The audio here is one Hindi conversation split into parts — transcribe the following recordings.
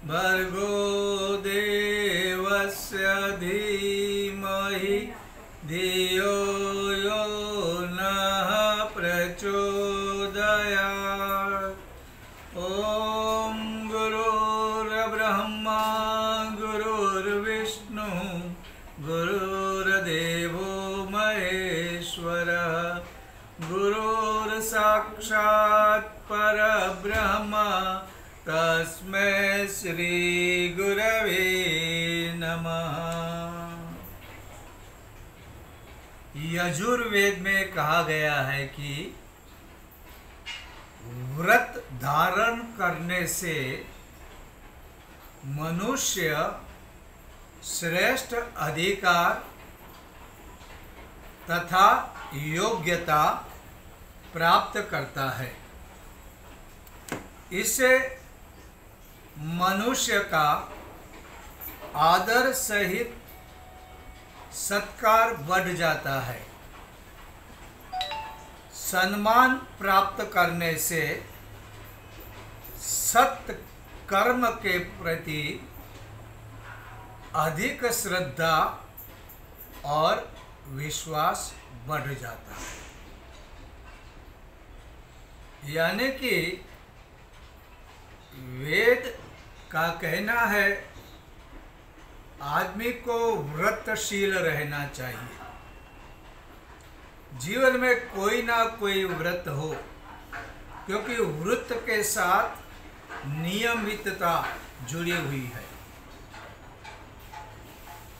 भर्गो देवस्य धीमहि धियो यो नः प्रचोदयात्। ॐ गुरुर्ब्रह्मा गुरुर्विष्णु गुरुर्देवो महेश्वरः गुरुर्साक्षात् परब्रह्म तस्मै श्री गुरवे नमः। यजुर्वेद में कहा गया है कि व्रत धारण करने से मनुष्य श्रेष्ठ अधिकार तथा योग्यता प्राप्त करता है। इससे मनुष्य का आदर सहित सत्कार बढ़ जाता है। सम्मान प्राप्त करने से सत्य कर्म के प्रति अधिक श्रद्धा और विश्वास बढ़ जाता है। यानी कि वेद का कहना है आदमी को व्रतशील रहना चाहिए। जीवन में कोई ना कोई व्रत हो, क्योंकि व्रत के साथ नियमितता जुड़ी हुई है।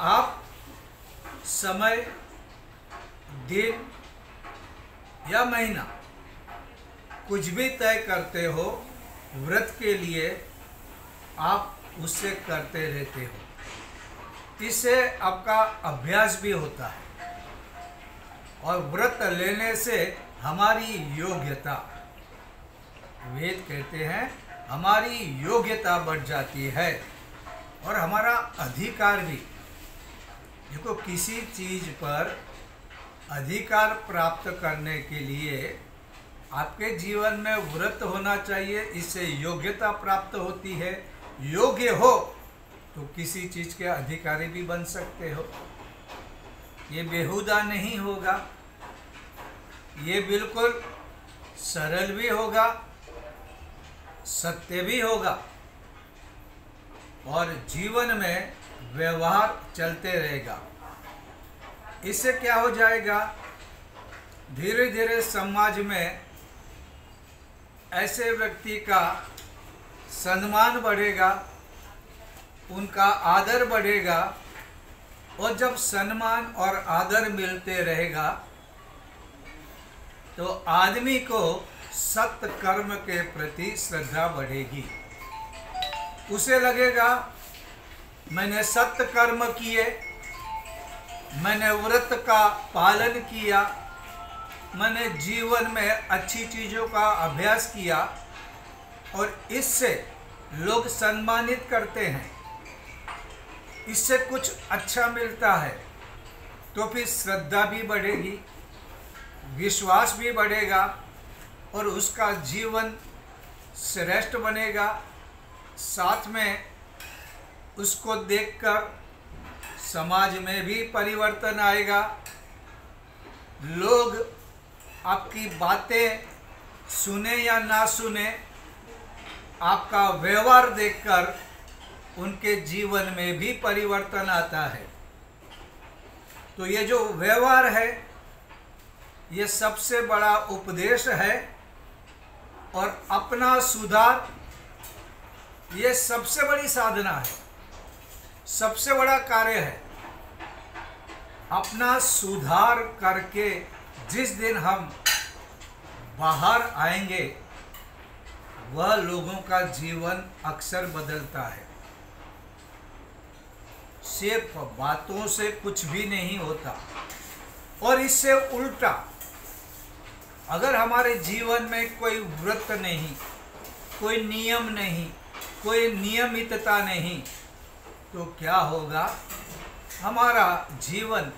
आप समय, दिन या महीना कुछ भी तय करते हो, व्रत के लिए आप उससे करते रहते हो। इससे आपका अभ्यास भी होता है और व्रत लेने से हमारी योग्यता, वेद कहते हैं हमारी योग्यता बढ़ जाती है और हमारा अधिकार भी। देखो, किसी चीज पर अधिकार प्राप्त करने के लिए आपके जीवन में व्रत होना चाहिए। इससे योग्यता प्राप्त होती है। योग्य हो तो किसी चीज के अधिकारी भी बन सकते हो। ये बेहुदा नहीं होगा, ये बिल्कुल सरल भी होगा, सत्य भी होगा और जीवन में व्यवहार चलते रहेगा। इससे क्या हो जाएगा, धीरे धीरे समाज में ऐसे व्यक्ति का सम्मान बढ़ेगा, उनका आदर बढ़ेगा और जब सम्मान और आदर मिलते रहेगा तो आदमी को सत्य कर्म के प्रति श्रद्धा बढ़ेगी। उसे लगेगा मैंने सत्य कर्म किए, मैंने व्रत का पालन किया, मैंने जीवन में अच्छी चीज़ों का अभ्यास किया और इससे लोग सम्मानित करते हैं, इससे कुछ अच्छा मिलता है, तो फिर श्रद्धा भी बढ़ेगी, विश्वास भी बढ़ेगा और उसका जीवन श्रेष्ठ बनेगा। साथ में उसको देखकर समाज में भी परिवर्तन आएगा। लोग आपकी बातें सुने या ना सुने, आपका व्यवहार देखकर उनके जीवन में भी परिवर्तन आता है। तो ये जो व्यवहार है, ये सबसे बड़ा उपदेश है और अपना सुधार ये सबसे बड़ी साधना है, सबसे बड़ा कार्य है। अपना सुधार करके जिस दिन हम बाहर आएंगे, वह लोगों का जीवन अक्सर बदलता है। सिर्फ बातों से कुछ भी नहीं होता। और इससे उल्टा, अगर हमारे जीवन में कोई व्रत नहीं, कोई नियम नहीं, कोई नियमितता नहीं, तो क्या होगा, हमारा जीवन,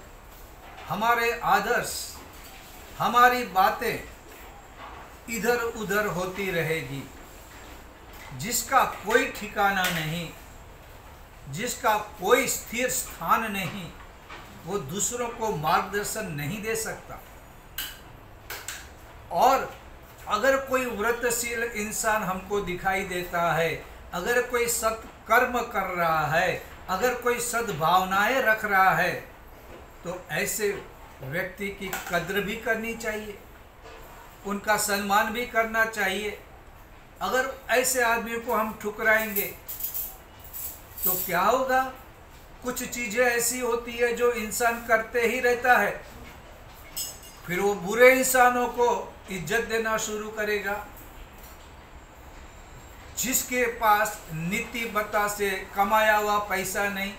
हमारे आदर्श, हमारी बातें इधर उधर होती रहेगी। जिसका कोई ठिकाना नहीं, जिसका कोई स्थिर स्थान नहीं, वो दूसरों को मार्गदर्शन नहीं दे सकता। और अगर कोई व्रतशील इंसान हमको दिखाई देता है, अगर कोई सत्कर्म कर रहा है, अगर कोई सद्भावनाएं रख रहा है, तो ऐसे व्यक्ति की कद्र भी करनी चाहिए, उनका सम्मान भी करना चाहिए। अगर ऐसे आदमी को हम ठुकराएंगे तो क्या होगा? कुछ चीज़ें ऐसी होती है जो इंसान करते ही रहता है, फिर वो बुरे इंसानों को इज्जत देना शुरू करेगा। जिसके पास नीति बता से कमाया हुआ पैसा नहीं,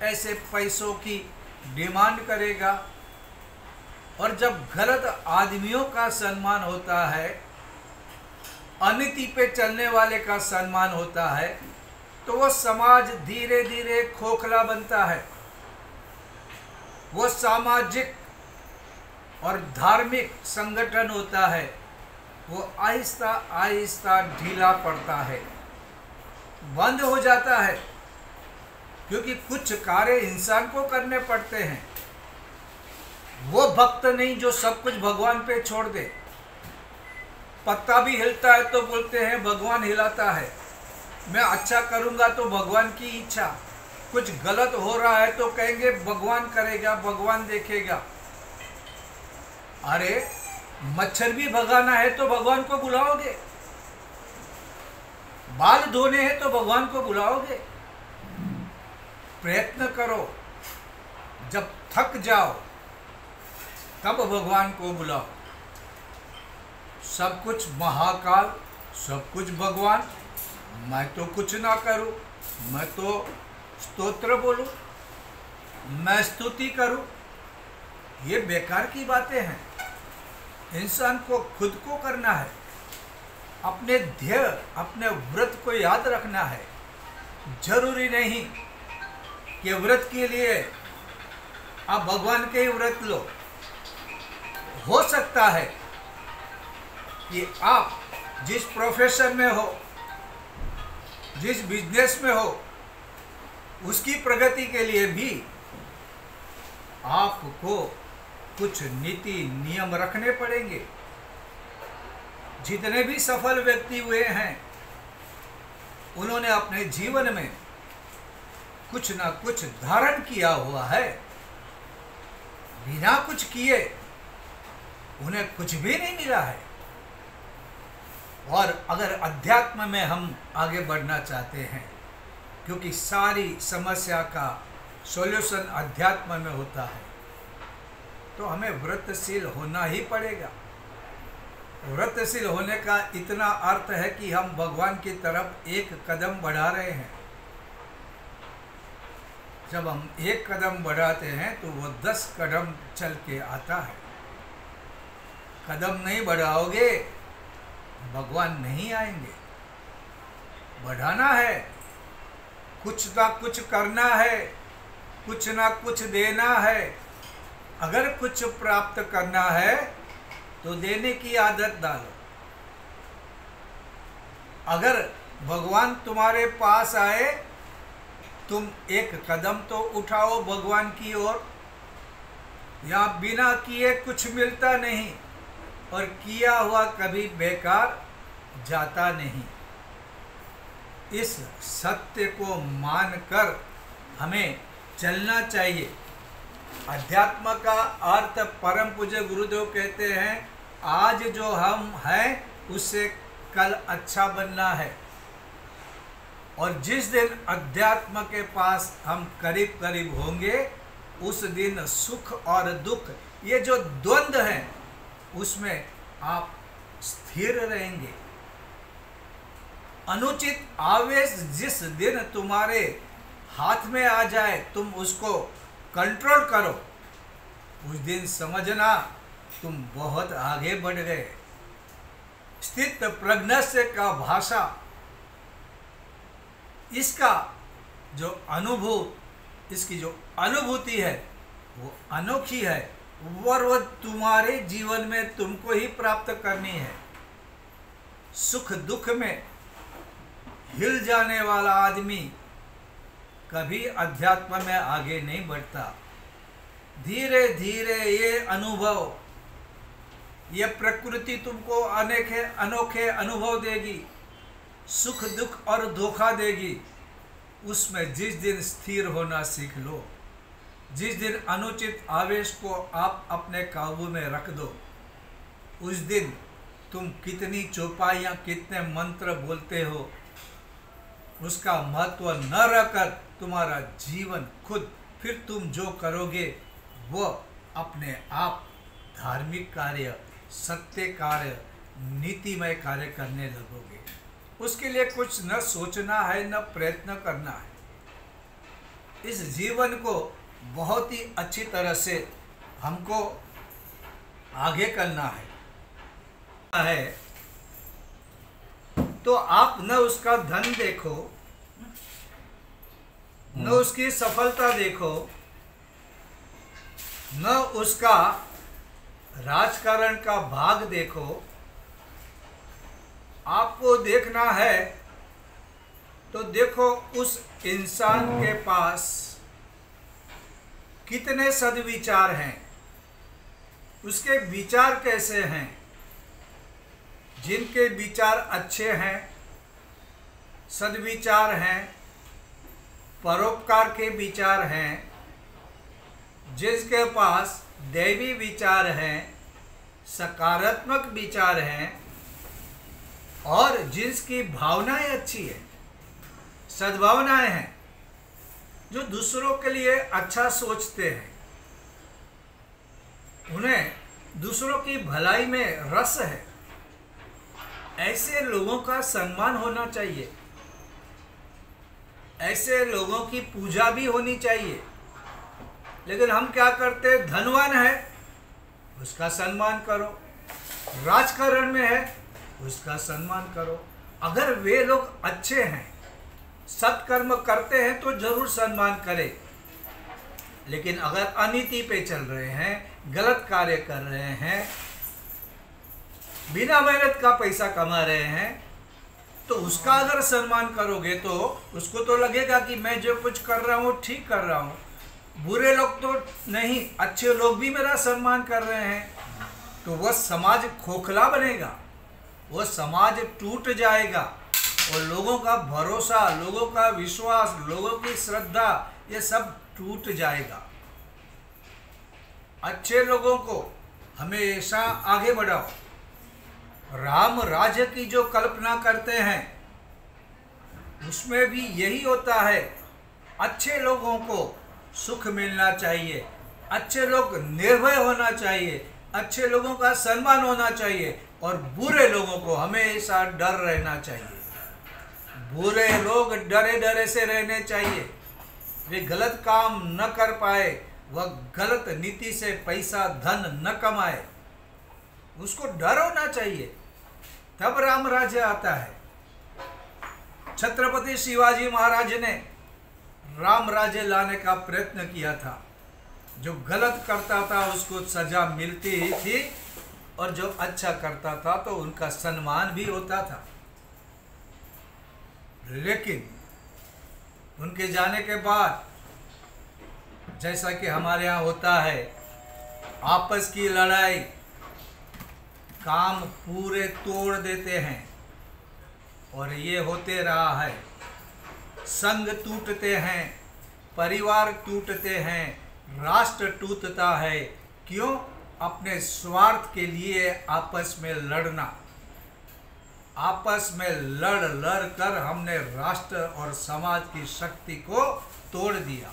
ऐसे पैसों की डिमांड करेगा। और जब गलत आदमियों का सम्मान होता है, अनीति पे चलने वाले का सम्मान होता है, तो वो समाज धीरे धीरे खोखला बनता है। वो सामाजिक और धार्मिक संगठन होता है, वो आहिस्ता आहिस्ता ढीला पड़ता है, बंद हो जाता है, क्योंकि कुछ कार्य इंसान को करने पड़ते हैं। वो भक्त नहीं जो सब कुछ भगवान पे छोड़ दे। पत्ता भी हिलता है तो बोलते हैं भगवान हिलाता है, मैं अच्छा करूँगा तो भगवान की इच्छा। कुछ गलत हो रहा है तो कहेंगे भगवान करेगा, भगवान देखेगा। अरे मच्छर भी भगाना है तो भगवान को बुलाओगे, बाल धोने हैं तो भगवान को बुलाओगे। प्रयत्न करो, जब थक जाओ तब भगवान को बुलाओ। सब कुछ महाकाल, सब कुछ भगवान, मैं तो कुछ ना करूं, मैं तो स्तोत्र बोलूं, मैं स्तुति करूं, ये बेकार की बातें हैं। इंसान को खुद को करना है, अपने ध्येय, अपने व्रत को याद रखना है। जरूरी नहीं कि व्रत के लिए आप भगवान के ही व्रत लो। हो सकता है कि आप जिस प्रोफेशन में हो, जिस बिजनेस में हो, उसकी प्रगति के लिए भी आपको कुछ नीति नियम रखने पड़ेंगे। जितने भी सफल व्यक्ति हुए हैं, उन्होंने अपने जीवन में कुछ ना कुछ धारण किया हुआ है। बिना कुछ किए उन्हें कुछ भी नहीं मिला है। और अगर अध्यात्म में हम आगे बढ़ना चाहते हैं, क्योंकि सारी समस्या का सॉल्यूशन अध्यात्म में होता है, तो हमें व्रतशील होना ही पड़ेगा। व्रतशील होने का इतना अर्थ है कि हम भगवान की तरफ एक कदम बढ़ा रहे हैं। जब हम एक कदम बढ़ाते हैं तो वो 10 कदम चल के आता है। कदम नहीं बढ़ाओगे, भगवान नहीं आएंगे। बढ़ाना है, कुछ ना कुछ करना है, कुछ ना कुछ देना है। अगर कुछ प्राप्त करना है तो देने की आदत डालो। अगर भगवान तुम्हारे पास आए, तुम एक कदम तो उठाओ भगवान की ओर। या बिना किए कुछ मिलता नहीं, और किया हुआ कभी बेकार जाता नहीं। इस सत्य को मानकर हमें चलना चाहिए। अध्यात्म का अर्थ परम पूज्य गुरुदेव कहते हैं, आज जो हम हैं उससे कल अच्छा बनना है। और जिस दिन अध्यात्म के पास हम करीब करीब होंगे, उस दिन सुख और दुख, ये जो द्वंद्व हैं, उसमें आप स्थिर रहेंगे। अनुचित आवेश जिस दिन तुम्हारे हाथ में आ जाए, तुम उसको कंट्रोल करो। उस दिन समझना तुम बहुत आगे बढ़ गए। स्थित प्रज्ञस्य का भाषा, इसका जो इसकी जो अनुभूति है वो अनोखी है, और वो तुम्हारे जीवन में तुमको ही प्राप्त करनी है। सुख दुख में हिल जाने वाला आदमी कभी अध्यात्म में आगे नहीं बढ़ता। धीरे धीरे ये अनुभव, ये प्रकृति तुमको अनेके अनोखे अनुभव देगी, सुख दुख और धोखा देगी। उसमें जिस दिन स्थिर होना सीख लो, जिस दिन अनुचित आवेश को आप अपने काबू में रख दो, उस दिन तुम कितनी चौपाइयाँ, कितने मंत्र बोलते हो, उसका महत्व न रहकर तुम्हारा जीवन खुद, फिर तुम जो करोगे वो अपने आप धार्मिक कार्य, सत्य कार्य, नीतिमय कार्य करने लगोगे। उसके लिए कुछ न सोचना है, न प्रयत्न करना है। इस जीवन को बहुत ही अच्छी तरह से हमको आगे करना है। तो आप न उसका धन देखो, न उसकी सफलता देखो, न उसका राजकारण का भाग देखो। आपको देखना है तो देखो उस इंसान के पास कितने सद्विचार हैं, उसके विचार कैसे हैं। जिनके विचार अच्छे हैं, सद्विचार हैं, परोपकार के विचार हैं, जिसके पास दैवी विचार हैं, सकारात्मक विचार हैं और जिसकी भावनाएं अच्छी है, सद्भावनाएं हैं, जो दूसरों के लिए अच्छा सोचते हैं, उन्हें दूसरों की भलाई में रस है, ऐसे लोगों का सम्मान होना चाहिए, ऐसे लोगों की पूजा भी होनी चाहिए। लेकिन हम क्या करते, धनवान है उसका सम्मान करो, राजकारण में है उसका सम्मान करो। अगर वे लोग अच्छे हैं, सत्कर्म करते हैं तो जरूर सम्मान करें। लेकिन अगर अनीति पे चल रहे हैं, गलत कार्य कर रहे हैं, बिना मेहनत का पैसा कमा रहे हैं, तो उसका अगर सम्मान करोगे तो उसको तो लगेगा कि मैं जो कुछ कर रहा हूँ ठीक कर रहा हूँ, बुरे लोग तो नहीं, अच्छे लोग भी मेरा सम्मान कर रहे हैं। तो वह समाज खोखला बनेगा, वह समाज टूट जाएगा और लोगों का भरोसा, लोगों का विश्वास, लोगों की श्रद्धा, ये सब टूट जाएगा। अच्छे लोगों को हमेशा आगे बढ़ाओ। राम राज्य की जो कल्पना करते हैं उसमें भी यही होता है, अच्छे लोगों को सुख मिलना चाहिए, अच्छे लोग निर्भय होना चाहिए, अच्छे लोगों का सम्मान होना चाहिए और बुरे लोगों को हमेशा डर रहना चाहिए। बुरे लोग डरे डरे से रहने चाहिए, वे गलत काम न कर पाए, वह गलत नीति से पैसा धन न कमाए, उसको डर होना चाहिए, तब राम राज्य आता है। छत्रपति शिवाजी महाराज ने राम राज्य लाने का प्रयत्न किया था। जो गलत करता था उसको सजा मिलती ही थी और जो अच्छा करता था तो उनका सम्मान भी होता था। लेकिन उनके जाने के बाद, जैसा कि हमारे यहाँ होता है, आपस की लड़ाई, काम पूरे तोड़ देते हैं और ये होते रहा है। संघ टूटते हैं, परिवार टूटते हैं, राष्ट्र टूटता है। क्यों? अपने स्वार्थ के लिए आपस में लड़ना। आपस में लड़ लड़ कर हमने राष्ट्र और समाज की शक्ति को तोड़ दिया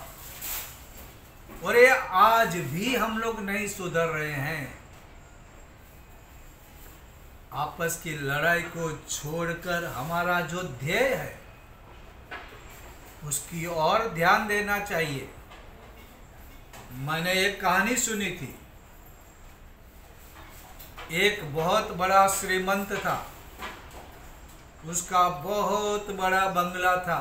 और ये आज भी हम लोग नहीं सुधर रहे हैं। आपस की लड़ाई को छोड़कर हमारा जो ध्येय है उसकी ओर ध्यान देना चाहिए। मैंने एक कहानी सुनी थी। एक बहुत बड़ा श्रीमंत था, उसका बहुत बड़ा बंगला था।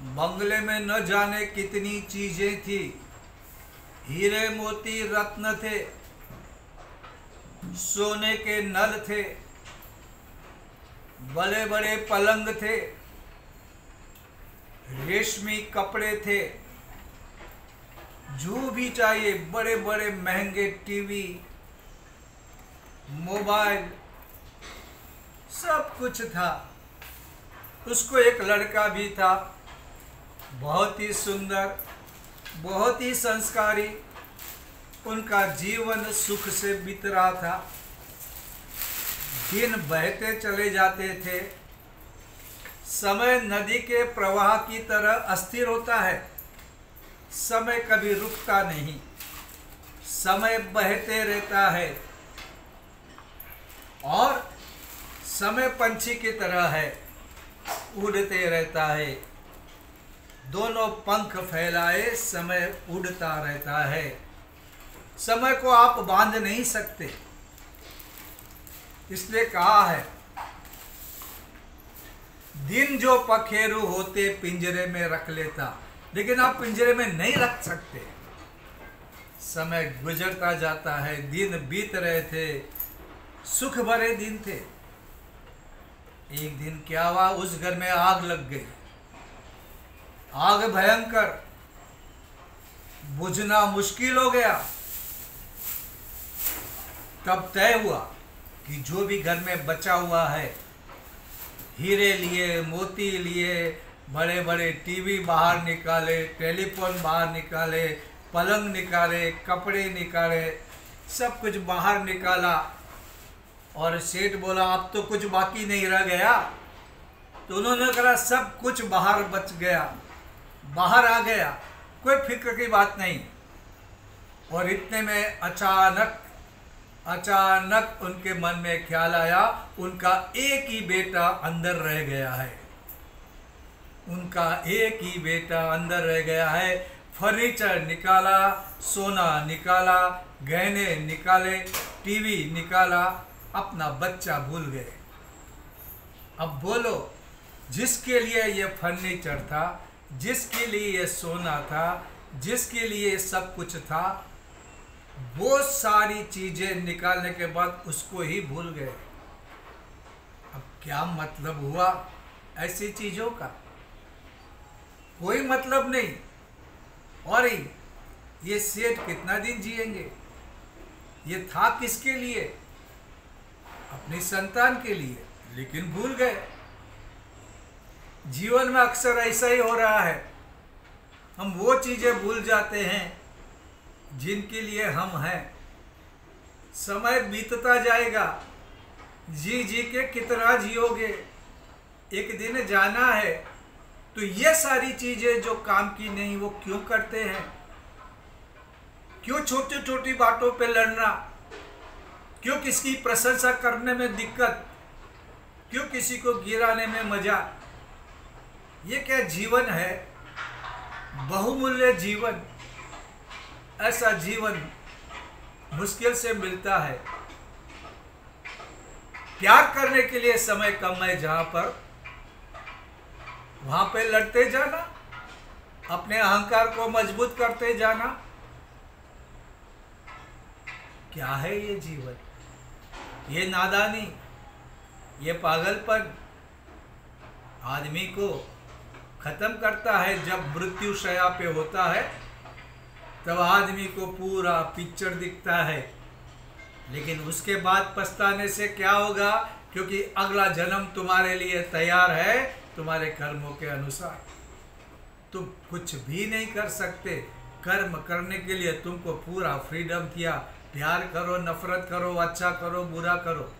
बंगले में न जाने कितनी चीजें थी, हीरे मोती रत्न थे, सोने के नल थे, बड़े बड़े पलंग थे, रेशमी कपड़े थे, जो भी चाहिए बड़े बड़े महंगे टीवी, मोबाइल, सब कुछ था। उसको एक लड़का भी था, बहुत ही सुंदर, बहुत ही संस्कारी। उनका जीवन सुख से बीत रहा था। दिन बहते चले जाते थे। समय नदी के प्रवाह की तरह अस्थिर होता है। समय कभी रुकता नहीं, समय बहते रहता है। और समय पंछी की तरह है, उड़ते रहता है। दोनों पंख फैलाए समय उड़ता रहता है। समय को आप बांध नहीं सकते, इसलिए कहा है, दिन जो पखेरु होते पिंजरे में रख लेता, लेकिन आप पिंजरे में नहीं रख सकते। समय गुजरता जाता है, दिन बीत रहे थे, सुख भरे दिन थे। एक दिन क्या हुआ, उस घर में आग लग गई। आग भयंकर, बुझना मुश्किल हो गया। तब तय हुआ कि जो भी घर में बचा हुआ है, हीरे लिए, मोती लिए, बड़े बड़े टीवी बाहर निकाले, टेलीफोन बाहर निकाले, पलंग निकाले, कपड़े निकाले, सब कुछ बाहर निकाला। और सेठ बोला अब तो कुछ बाकी नहीं रह गया। तो उन्होंने कहा सब कुछ बाहर बच गया, बाहर आ गया, कोई फिक्र की बात नहीं। और इतने में अचानक उनके मन में ख्याल आया, उनका एक ही बेटा अंदर रह गया है। उनका एक ही बेटा अंदर रह गया है। फर्नीचर निकाला, सोना निकाला, गहने निकाले, टीवी निकाला, अपना बच्चा भूल गए। अब बोलो, जिसके लिए ये फर्नीचर था, जिसके लिए ये सोना था, जिसके लिए सब कुछ था, वो सारी चीजें निकालने के बाद उसको ही भूल गए। अब क्या मतलब हुआ ऐसी चीजों का? कोई मतलब नहीं। और ये सेठ कितना दिन जिएंगे? ये था किसके लिए? अपनी संतान के लिए, लेकिन भूल गए। जीवन में अक्सर ऐसा ही हो रहा है। हम वो चीजें भूल जाते हैं जिनके लिए हम हैं। समय बीतता जाएगा, जी जी के कितना जियोगे? एक दिन जाना है। तो ये सारी चीजें जो काम की नहीं, वो क्यों करते हैं? क्यों छोटी छोटी बातों पे लड़ना? क्यों किसी की प्रशंसा करने में दिक्कत? क्यों किसी को गिराने में मजा? ये क्या जीवन है? बहुमूल्य जीवन। ऐसा जीवन मुश्किल से मिलता है। प्यार करने के लिए समय कम है, जहां पर वहां पे लड़ते जाना, अपने अहंकार को मजबूत करते जाना। क्या है ये जीवन? ये नादानी, ये पागलपन आदमी को खत्म करता है। जब मृत्यु शैया पे होता है तब आदमी को पूरा पिक्चर दिखता है, लेकिन उसके बाद पछताने से क्या होगा? क्योंकि अगला जन्म तुम्हारे लिए तैयार है, तुम्हारे कर्मों के अनुसार। तुम कुछ भी नहीं कर सकते। कर्म करने के लिए तुमको पूरा फ्रीडम दिया। प्यार करो, नफरत करो, अच्छा करो, बुरा करो,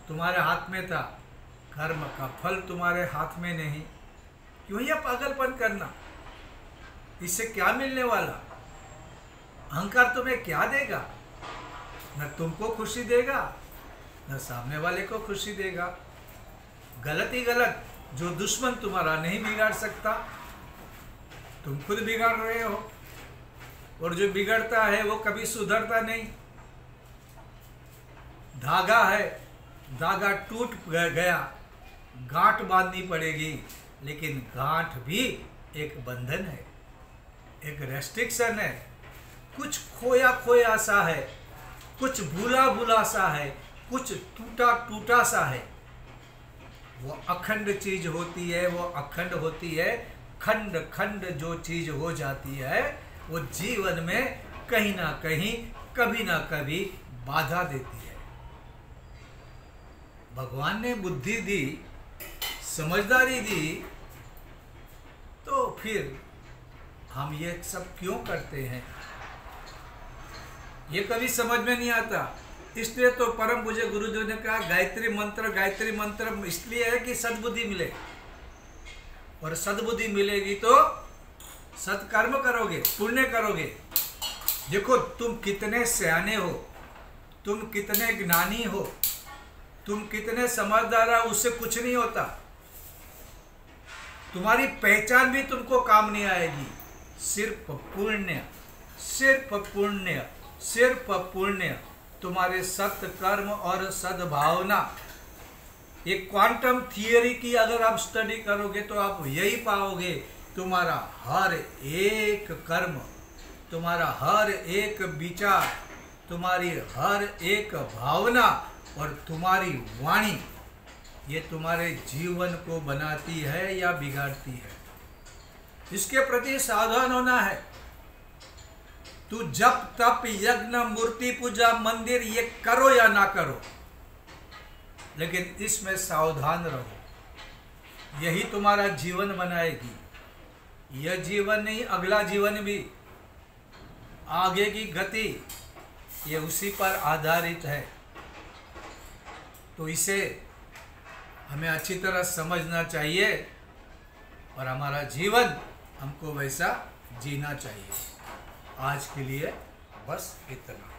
तुम्हारे हाथ में था। कर्म का फल तुम्हारे हाथ में नहीं। क्यों यह पागलपन करना? इससे क्या मिलने वाला? अहंकार तुम्हें क्या देगा? न तुमको खुशी देगा, न सामने वाले को खुशी देगा। गलत ही गलत। जो दुश्मन तुम्हारा नहीं बिगाड़ सकता, तुम खुद बिगाड़ रहे हो। और जो बिगड़ता है वो कभी सुधरता नहीं। धागा है, धागा टूट गया, गांठ बांधनी पड़ेगी, लेकिन गांठ भी एक बंधन है, एक रेस्ट्रिक्शन है। कुछ खोया खोया सा है, कुछ भूला भूला सा है, कुछ टूटा टूटा सा है। वो अखंड चीज होती है, वो अखंड होती है। खंड खंड जो चीज हो जाती है वो जीवन में कहीं ना कहीं, कभी ना कभी बाधा देती है। भगवान ने बुद्धि दी, समझदारी दी, तो फिर हम ये सब क्यों करते हैं, ये कभी समझ में नहीं आता। इसलिए तो परम पूज्य गुरुदेव ने कहा गायत्री मंत्र इसलिए है कि सद्बुद्धि मिले, और सद्बुद्धि मिलेगी तो सत्कर्म करोगे, पुण्य करोगे। देखो तुम कितने सयाने हो, तुम कितने ज्ञानी हो, तुम कितने समझदार हो, उससे कुछ नहीं होता। तुम्हारी पहचान भी तुमको काम नहीं आएगी। सिर्फ पुण्य, सिर्फ पुण्य, सिर्फ पुण्य, तुम्हारे सत्कर्म और सद्भावना। एक क्वांटम थियरी की अगर आप स्टडी करोगे तो आप यही पाओगे, तुम्हारा हर एक कर्म, तुम्हारा हर एक विचार, तुम्हारी हर एक भावना और तुम्हारी वाणी, ये तुम्हारे जीवन को बनाती है या बिगाड़ती है। इसके प्रति सावधान होना है। तू जप तप यज्ञ मूर्ति पूजा मंदिर ये करो या ना करो, लेकिन इसमें सावधान रहो। यही तुम्हारा जीवन बनाएगी। यह जीवन नहीं, अगला जीवन भी, आगे की गति ये उसी पर आधारित है। तो इसे हमें अच्छी तरह समझना चाहिए और हमारा जीवन हमको वैसा जीना चाहिए। आज के लिए बस इतना।